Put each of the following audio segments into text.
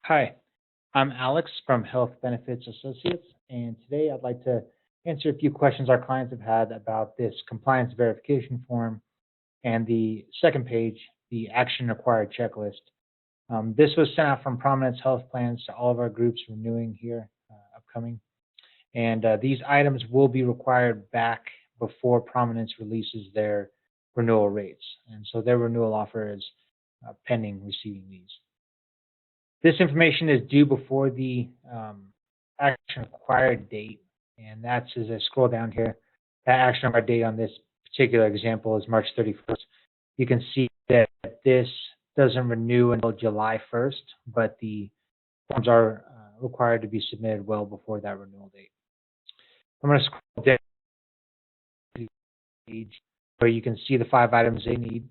Hi, I'm Alex from Health Benefits Associates, and today I'd like to answer a few questions our clients have had about this compliance verification form and the second page, the action required checklist. This was sent out from Prominence Health Plans to all of our groups renewing here upcoming, and these items will be required back before Prominence releases their renewal rates, and so their renewal offer is pending receiving these. This information is due before the action required date, and that's as I scroll down here. That action required date on this particular example is March 31st. You can see that this doesn't renew until July 1st, but the forms are required to be submitted well before that renewal date. I'm going to scroll down to the page where you can see the 5 items they need.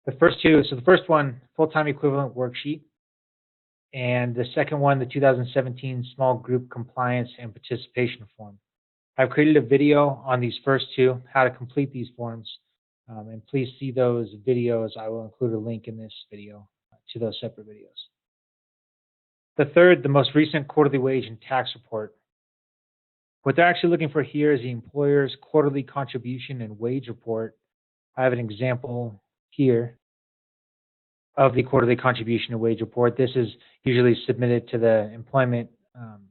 The first two, so the first one, full-time equivalent worksheet. And the second one, the 2017 Small Group Compliance and Participation Form. I've created a video on these first two, how to complete these forms, and please see those videos. I will include a link in this video to those separate videos. The third, the most recent quarterly wage and tax report. What they're actually looking for here is the employer's quarterly contribution and wage report. I have an example here of the quarterly contribution and wage report. This is usually submitted to the employment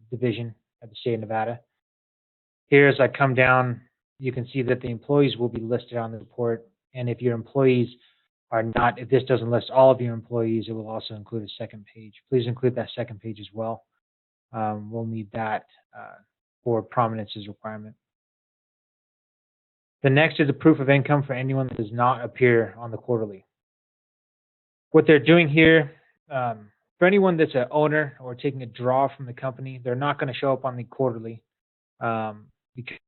division at the state of Nevada. Here, as I come down, you can see that the employees will be listed on the report. And if your employees are not, if this doesn't list all of your employees, it will also include a second page. Please include that second page as well. We'll need that for Prominence's requirement. The next is a proof of income for anyone that does not appear on the quarterly. What they're doing here, for anyone that's an owner or taking a draw from the company, they're not going to show up on the quarterly because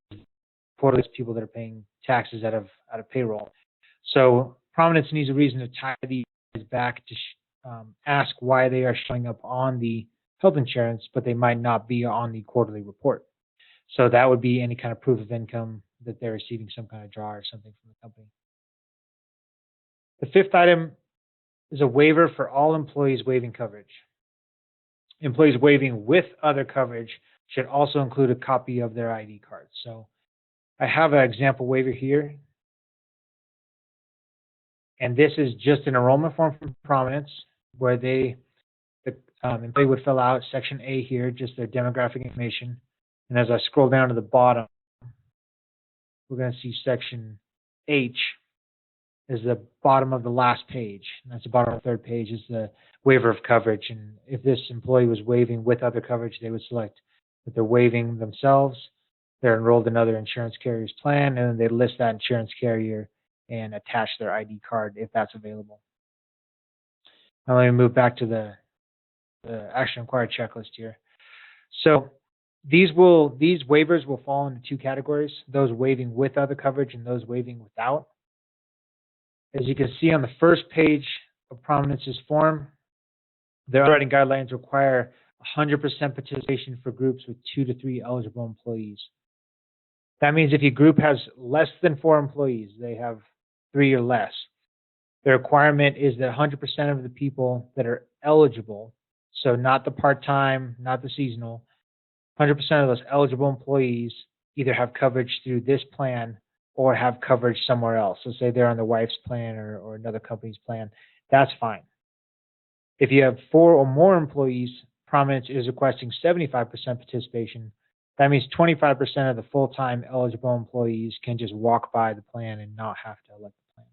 quarterly is people that are paying taxes out of payroll. So Prominence needs a reason to tie these back to ask why they are showing up on the health insurance, but they might not be on the quarterly report. So that would be any kind of proof of income that they're receiving some kind of draw or something from the company. The fifth item is a waiver for all employees waiving coverage. Employees waiving with other coverage should also include a copy of their ID card. So I have an example waiver here. And this is just an enrollment form from Prominence where the employee would fill out section A here, just their demographic information. And as I scroll down to the bottom, we're going to see section H is the bottom of the last page. And that's the bottom of the third page is the waiver of coverage. And if this employee was waiving with other coverage, they would select that they're waiving themselves, they're enrolled in other insurance carrier's plan, and then they list that insurance carrier and attach their ID card if that's available. Now let me move back to the action required checklist here. So these waivers will fall into 2 categories, those waiving with other coverage and those waiving without. As you can see on the first page of Prominence's form, their underwriting guidelines require 100% participation for groups with 2 to 3 eligible employees. That means if your group has less than 4 employees, they have 3 or less, the requirement is that 100% of the people that are eligible, so not the part-time, not the seasonal, 100% of those eligible employees either have coverage through this plan or have coverage somewhere else. So say they're on their wife's plan or another company's plan, that's fine. If you have 4 or more employees, Prominence is requesting 75% participation. That means 25% of the full-time eligible employees can just walk by the plan and not have to elect the plan.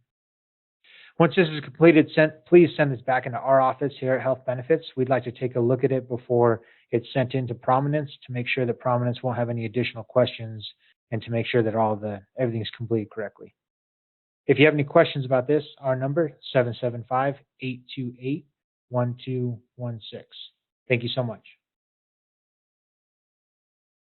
Once this is completed, please send this back into our office here at Health Benefits. We'd like to take a look at it before it's sent into Prominence to make sure that Prominence won't have any additional questions and to make sure that everything's completed correctly. If you have any questions about this, our number, 775-828-1216. Thank you so much.